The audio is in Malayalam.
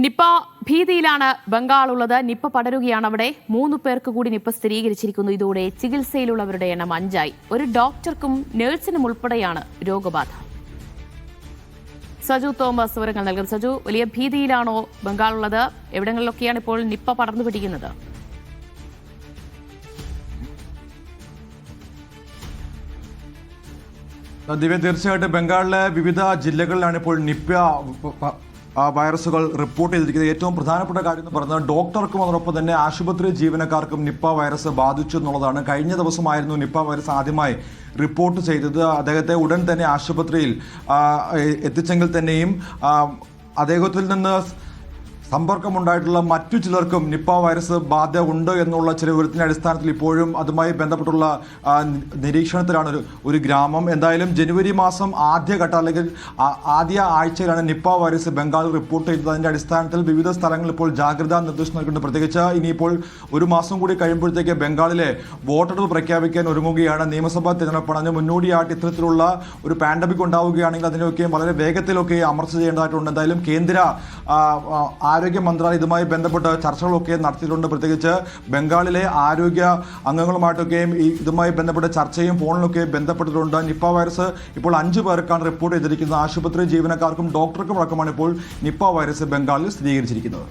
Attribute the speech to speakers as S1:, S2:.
S1: നിപ്പ ഭീതിയിലാണ് ബംഗാൾ ഉള്ളത്. നിപ്പ പടരുകയാണ് അവിടെ. 3 പേർക്ക് കൂടി നിപ്പ സ്ഥിരീകരിച്ചിരിക്കുന്നു. ഇതോടെ ചികിത്സയിലുള്ളവരുടെ എണ്ണം 5ആയി. ഒരു ഡോക്ടർക്കും നഴ്സിനും ഉൾപ്പെടെയാണ് രോഗബാധ. സജു തോമസ് വിവരങ്ങൾ നൽകും. സജു, വലിയ ഭീതിയിലാണോ ബംഗാൾ ഉള്ളത്? എവിടങ്ങളിലൊക്കെയാണ് ഇപ്പോൾ നിപ്പ പടർന്നു പിടിക്കുന്നത്?
S2: ദിവ്യ, തീർച്ചയായിട്ടും ബംഗാളിലെ വിവിധ ജില്ലകളിലാണ് ഇപ്പോൾ നിപ്പ വൈറസുകൾ റിപ്പോർട്ട് ചെയ്തിരിക്കുന്നത്. ഏറ്റവും പ്രധാനപ്പെട്ട കാര്യം എന്ന് പറയുന്നത് ഡോക്ടർക്കും അതോടൊപ്പം തന്നെ ആശുപത്രി ജീവനക്കാർക്കും നിപ്പ വൈറസ് ബാധിച്ചു എന്നുള്ളതാണ്. കഴിഞ്ഞ ദിവസമായിരുന്നു നിപ്പ വൈറസ് ആദ്യമായി റിപ്പോർട്ട് ചെയ്തത്. അദ്ദേഹത്തെ ഉടൻ തന്നെ ആശുപത്രിയിൽ എത്തിച്ചെങ്കിൽ തന്നെയും അദ്ദേഹത്തിൽ നിന്ന് സമ്പർക്കമുണ്ടായിട്ടുള്ള മറ്റു ചിലർക്കും നിപ്പ വൈറസ് ബാധ ഉണ്ട് എന്നുള്ള ചില വിവരത്തിന്റെ അടിസ്ഥാനത്തിൽ ഇപ്പോഴും അതുമായി ബന്ധപ്പെട്ടുള്ള നിരീക്ഷണത്തിലാണ് ഒരു ഗ്രാമം. എന്തായാലും ജനുവരി മാസം ആദ്യഘട്ട അല്ലെങ്കിൽ ആദ്യ ആഴ്ചയിലാണ് നിപ്പ വൈറസ് ബംഗാളിൽ റിപ്പോർട്ട് ചെയ്തത്. അതിന്റെ അടിസ്ഥാനത്തിൽ വിവിധ സ്ഥലങ്ങളിൽ ഇപ്പോൾ ജാഗ്രതാ നിർദ്ദേശം നൽകുന്നുണ്ട്. പ്രത്യേകിച്ച് ഇനിയിപ്പോൾ ഒരു മാസം കൂടി കഴിയുമ്പോഴത്തേക്ക് ബംഗാളിലെ വോട്ടെടുപ്പ് പ്രഖ്യാപിക്കാൻ ഒരുങ്ങുകയാണ്. നിയമസഭാ തിരഞ്ഞെടുപ്പാണ്. അതിന് മുന്നോടിയായിട്ട് ഇത്തരത്തിലുള്ള ഒരു പാൻഡമിക് ഉണ്ടാവുകയാണെങ്കിൽ അതിനൊക്കെ വളരെ വേഗത്തിലൊക്കെ അമർച്ച ചെയ്യേണ്ടതായിട്ടുണ്ട്. എന്തായാലും കേന്ദ്ര ആരോഗ്യ മന്ത്രാലയം ഇതുമായി ബന്ധപ്പെട്ട് ചർച്ചകളൊക്കെ നടത്തിയിട്ടുണ്ട്. പ്രത്യേകിച്ച് ബംഗാളിലെ ആരോഗ്യ അംഗങ്ങളുമായിട്ടൊക്കെയും ഇതുമായി ബന്ധപ്പെട്ട ചർച്ചയും ഫോണിലൊക്കെ ബന്ധപ്പെട്ടിട്ടുണ്ട്. നിപ്പ വൈറസ് ഇപ്പോൾ 5 പേർക്കാണ് റിപ്പോർട്ട് ചെയ്തിരിക്കുന്നത്. ആശുപത്രി ജീവനക്കാർക്കും ഡോക്ടർക്കും അടക്കമാണ് ഇപ്പോൾ നിപ്പ വൈറസ് ബംഗാളിൽ സ്ഥിരീകരിച്ചിരിക്കുന്നത്.